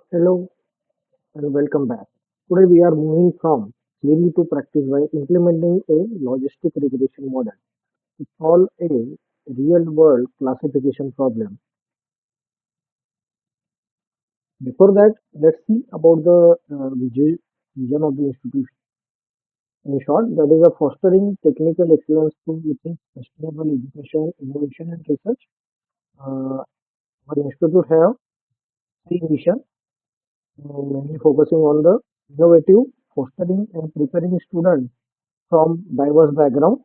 Hello and welcome back. Today we are moving from theory to practice by implementing a logistic regression model to solve a real world classification problem. Before that, let's see about the vision of the institution. In short, that is a fostering technical excellence through ethics, sustainable education, innovation and research. Our institute have three missions, mainly focusing on the innovative, fostering and preparing students from diverse backgrounds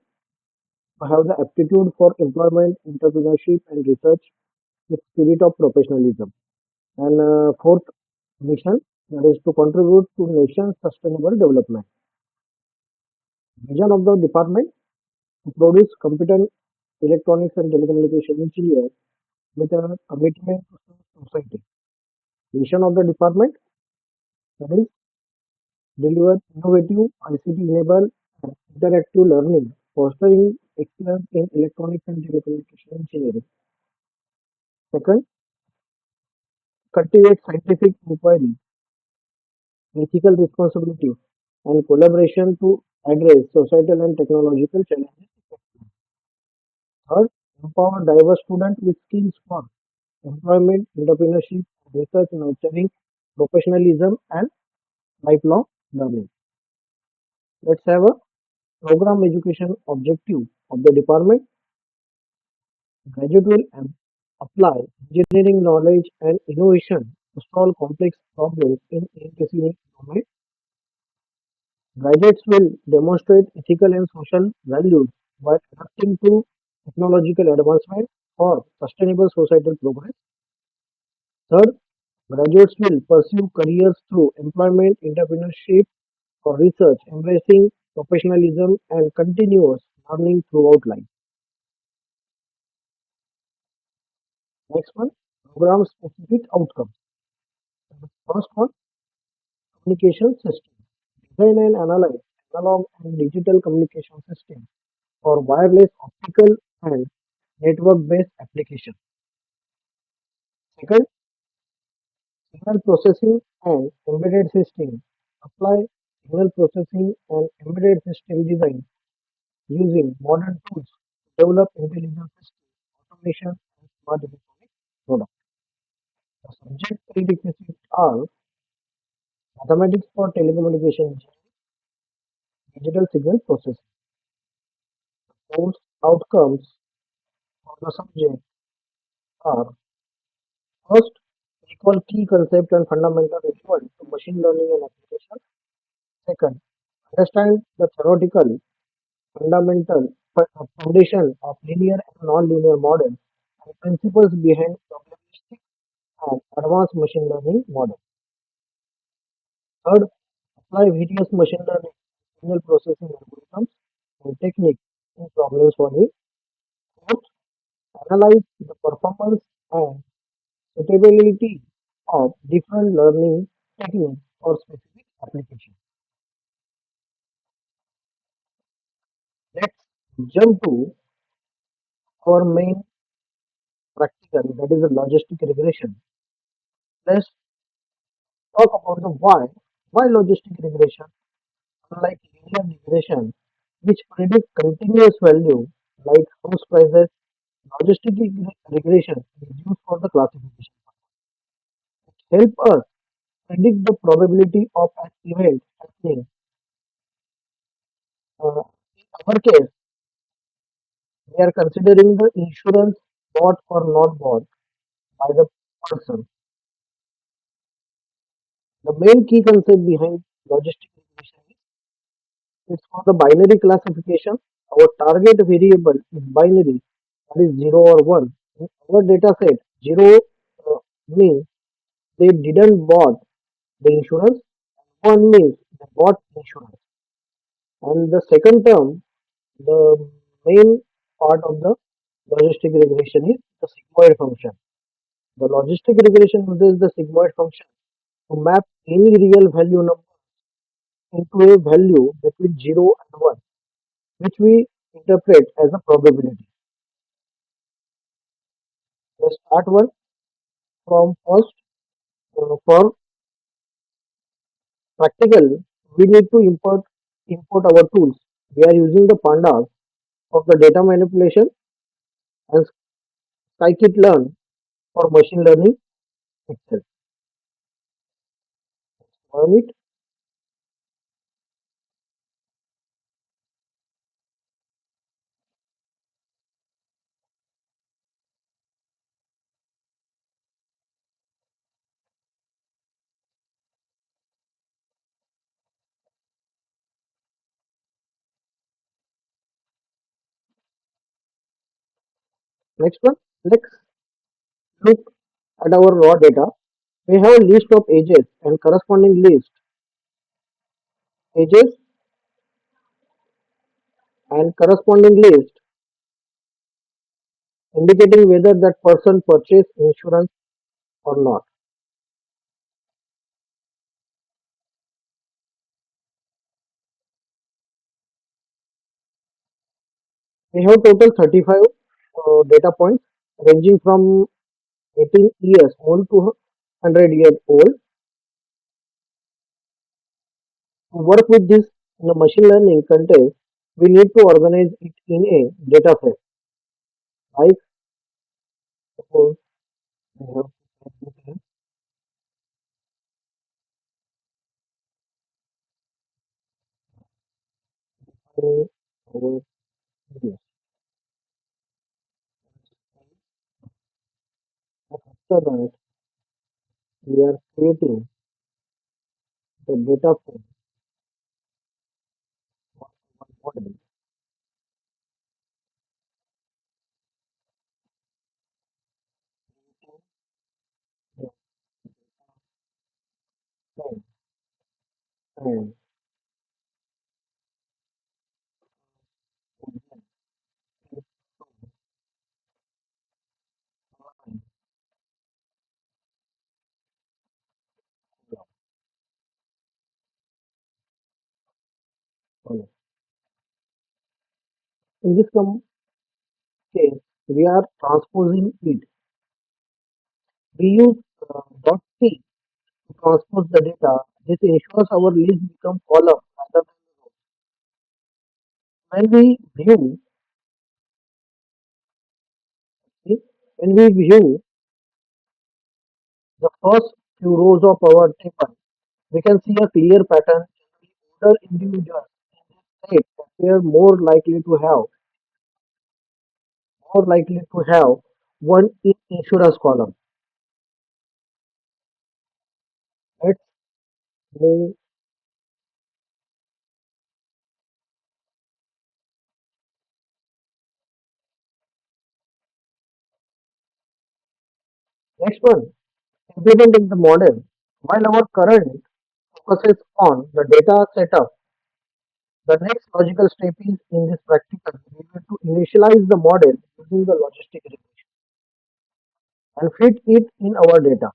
to have the aptitude for employment, entrepreneurship, and research with spirit of professionalism. And fourth mission, that is to contribute to nation's sustainable development. Vision of the department to produce competent electronics and telecommunication engineers with a commitment to serve society. Mission of the department, that is deliver innovative ICT-enabled and interactive learning, fostering excellence in electronics and telecommunication engineering. Second, cultivate scientific inquiry, ethical responsibility, and collaboration to address societal and technological challenges. Third, empower diverse students with skills for employment, entrepreneurship, research, nurturing professionalism, and lifelong learning. Let's have a program education objective of the department. Graduate will apply engineering knowledge and innovation to solve complex problems in E&TC domain. Graduates will demonstrate ethical and social values while adapting to technological advancement for sustainable societal progress. Third, graduates will pursue careers through employment, entrepreneurship, or research, embracing professionalism and continuous learning throughout life. Next one, program specific outcomes. First one, communication system. Design and analyze analog and digital communication systems for wireless, optical, and network-based applications. Second, signal processing and embedded system. Apply signal processing and embedded system design using modern tools to develop intelligent systems, automation, and smart electronic products. The subject prerequisites are mathematics for telecommunication engineering, digital signal processing. Course outcomes for the subject are first, recall key concepts and fundamental relevant to machine learning and application. Second, understand the theoretical fundamental foundation of linear and non-linear models and principles behind probabilistic and advanced machine learning models. Third, apply various machine learning signal processing algorithms and techniques in problem solving. Fourth, analyze the performance and suitability of different learning techniques for specific applications. Let's jump to our main practical, that is the logistic regression. Let's talk about the why. Why logistic regression? Unlike linear regression, which predict continuous value like house prices, logistic regression is used for the classification. It helps us predict the probability of an event happening. In our case, we are considering the insurance bought or not bought by the person. The main key concept behind logistic regression is it's for the binary classification. Our target variable is binary, that is 0 or 1. In our data set, 0 means they didn't bought the insurance, 1 means they bought insurance. And the second term, the main part of the logistic regression is the sigmoid function. The logistic regression uses the sigmoid function to map any real value number into a value between 0 and 1, which we interpret as a probability. Let's start one from first for Practical, we need to import our tools. We are using the pandas of the data manipulation and scikit-learn for machine learning itself. Learn it. Next one, let's look at our raw data. We have a list of ages and corresponding list ages and corresponding list indicating whether that person purchased insurance or not. We have total 35 data points ranging from 18 years old to 100 years old. To work with this in a machine learning context, we need to organize it in a data frame. Like suppose we have our years. After that, we are creating the data frame model. The frame and column. In this case, we are transposing it. We use dot C to transpose the data. This ensures our list become column rather than row. See, when we view the first few rows of our table, we can see a clear pattern. Older individuals in this state appear more likely to have one in insurance column. Let's move next one. Implementing the model. While our current focuses on the data setup, the next logical step is in this practical. We need to initialize the model using the logistic regression and fit it in our data.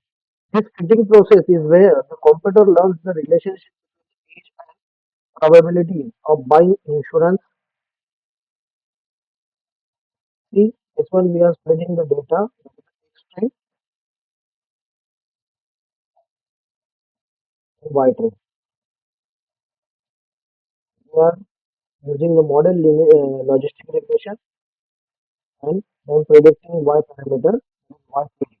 This fitting process is where the computer learns the relationship between age and probability of buying insurance. See, this one we are spreading the data string in Y train. We are using the model logistic regression and then predicting Y parameter and Y predict.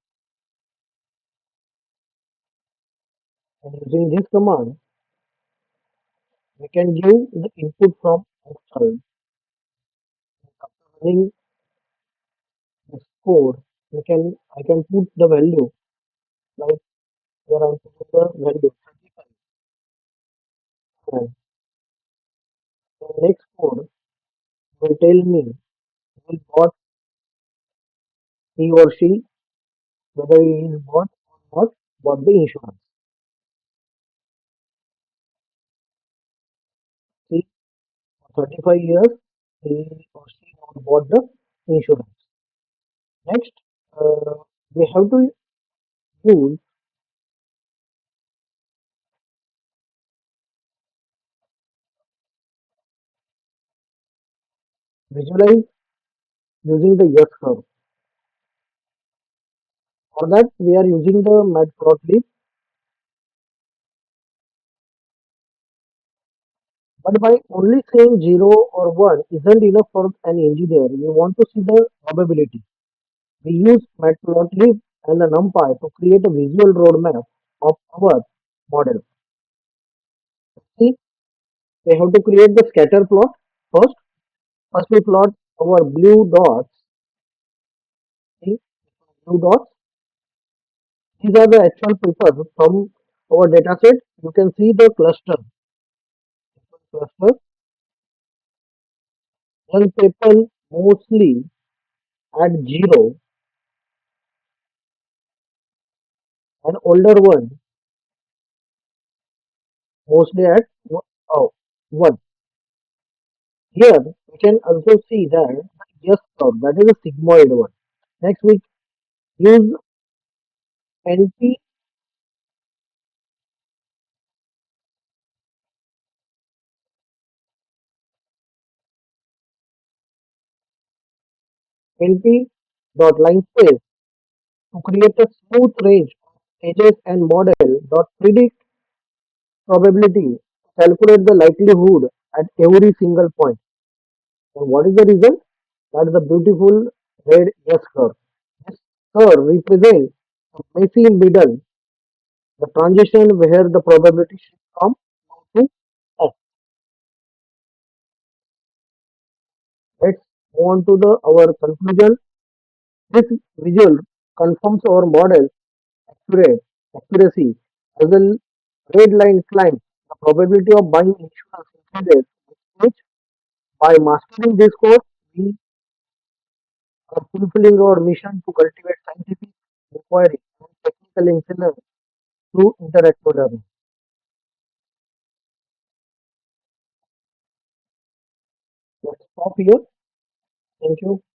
And using this command, we can give the input from outside. After running this code, I can put the value like where I'm putting the value 35 and the next code will tell me will bought he or she whether he is bought or not bought the insurance. See, for 35 years he or she not bought the insurance. Next, we have to use visualize using the yes curve. For that, we are using the matplotlib But by only saying 0 or 1 isn't enough for an engineer. We want to see the probability. We use matplotlib and the numpy to create a visual roadmap of our model. See, we have to create the scatter plot first. First we plot our blue dots. See, blue dots. These are the actual papers from our dataset. You can see the cluster. Young people mostly at 0 and older one mostly at 1. Here we can also see that the S curve, that is a sigmoid one. Next we use NP NP dot line space to create a smooth range of edges and model dot predict probability, calculate the likelihood at every single point. And what is the result? That is the beautiful red S curve. This curve represents the messy middle, the transition where the probability shift from to X. Let's move on to the our conclusion. This visual confirms our model accurate accuracy as a red line climbs. The probability of buying insurance increases with age. By mastering this course, we are fulfilling our mission to cultivate scientific inquiry and technical excellence through interactive learning. Let's stop here. Thank you.